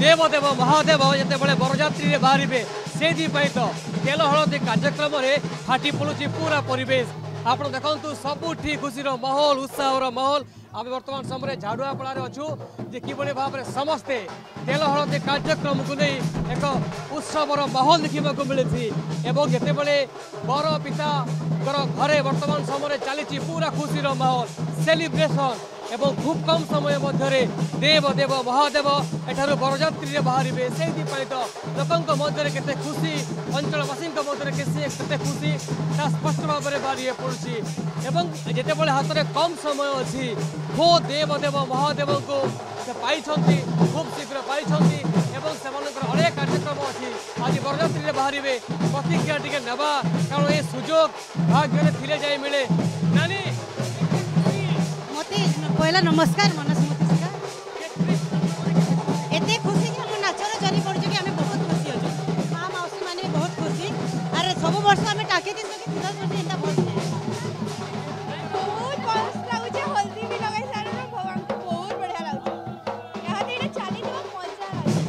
देवदेव महादेव जिते बरजात्री बाहर से तो तेल हलदी कार्यक्रम फाटी पड़ुची पूरा परिवेश आप देखु सबुठी खुशीर माहौल उत्साहर माहौल आम बर्तमान समय झाड़ुआपड़े अच्छू जे कि भाव में समस्ते तेल हलदी कार्यक्रम को नहीं एक उत्सवर माहौल देखा मिली जिते बर पिता घरे बर्तमान समय चली पूरा खुशीर माहौल सेलिब्रेशन एवं खूब कम समय मध्य देव देव महादेव एठार बरजात्री बाहर से तो लोकों मध्य केते खुशी अंचलवासी केते खुशी स्पष्ट भाव में बाहरी पड़ुची एवं जिते हाथ में कम समय अच्छी वो देव देव महादेव को पाई खूब शीघ्र पाई से अनेक कार्यक्रम अच्छी आज बरजात्री बाहर प्रतिज्ञा टी नेबा कारण ये सुजोग भाग्य थे जाए मिले नानी पहला नमस्कार मनस्मृति एते खुशी कि हम नाचर चली पड़े कि आम बहुत खुशी अच्छे माँ मौसी मैंने बहुत खुशी अरे सब वर्ष आम टाके दिन एंता बहुत बहुत लाଗୁଛି हल्दी भी लगाई सारे ना भगवान को बहुत बढ़िया लाଗୁଛି यहाँ तेरे चाली तो मजा लाଗୁଛି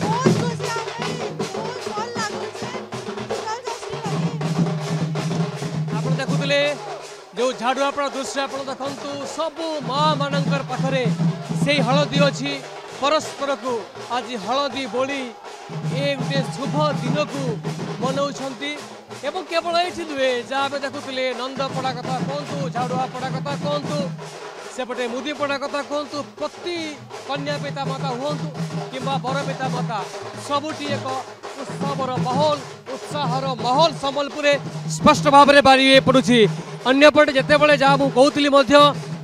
बहुत खुशी आ गई बहुत भल लाଗୁଛି चल आप देखुले जो झाड़ुआपड़ दृश्य आप देखु सबू माँ मानकर पाखरे से हलदी अच्छी परस्पर को आज हलदी बोली ये गोटे शुभ दिन को मनाउछंती एवं केवल ये नुहे जहाँ देखुले नंदपड़ा कथा कहतु झाड़ुआपड़ा कथा कहतु सेपटे मुदीपड़ा कथा कहतु प्रति कन्या पिता माता हूँ कि बर पिता माता सबुटी एक उत्सवर माहौल उत्साहर माहौल संबलपुर स्पष्ट भाव में बारी पड़ुछि अन्यपटे जिते जहाँ कहती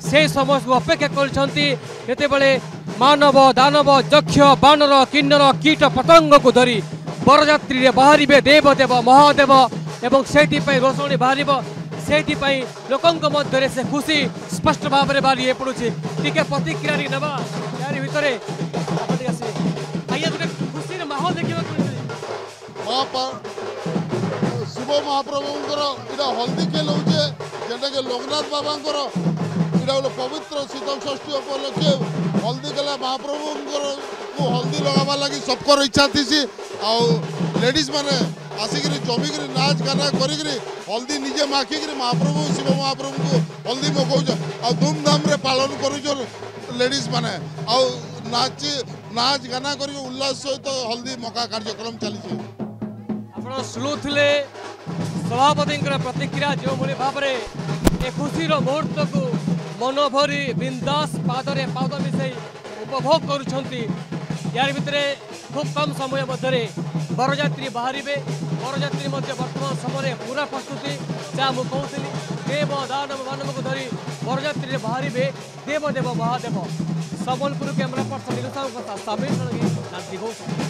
से समस्त अपेक्षा करते मानव दानव यक्ष बानर किन्नर कीट पतंग को धरी बरजात्री बाहर देव देव महादेव एवं से रोषणी बाहर से लोकों मध्य से खुशी स्पष्ट भाव में बाहरी पड़ुछि टिके प्रतिक्रिया नेबा यार भितर खुशी माहौल देखा शिव महाप्रभुंर इटा हल्दी खेल होचे जेटा के लोकनाथ बाबांकर इटा पवित्र शीतल षष्ठी उपलक्षे हल्दी खेला महाप्रभुंकर को हल्दी लगावा लगी सबकर इच्छा थी लेडीज माने आसिक जमिक नाच गाना करी हल्दी निजे माखिक महाप्रभु शिव महाप्रभु को हल्दी मकौच आ धूमधाम रे पालन कर लेडीज माने नाच गाना कर उल्लास सहित हल्दी मका कार्यक्रम चली शुणुले सभापति प्रतिक्रिया जो भाव में खुशी मुहूर्त को मनोभरी बिंदास पादरे पाद मिसई उपभोग कर भितर खूब कम समय मध्य बरजात्री बाहर बरजात्री वर्तमान समय पूरा प्रस्तुति जहाँ मुझे कहती देव दानव मानव को धरी बरजात्री बाहर देव देव महादेव संबलपुर कैमरा पर्सन निरुषा साबित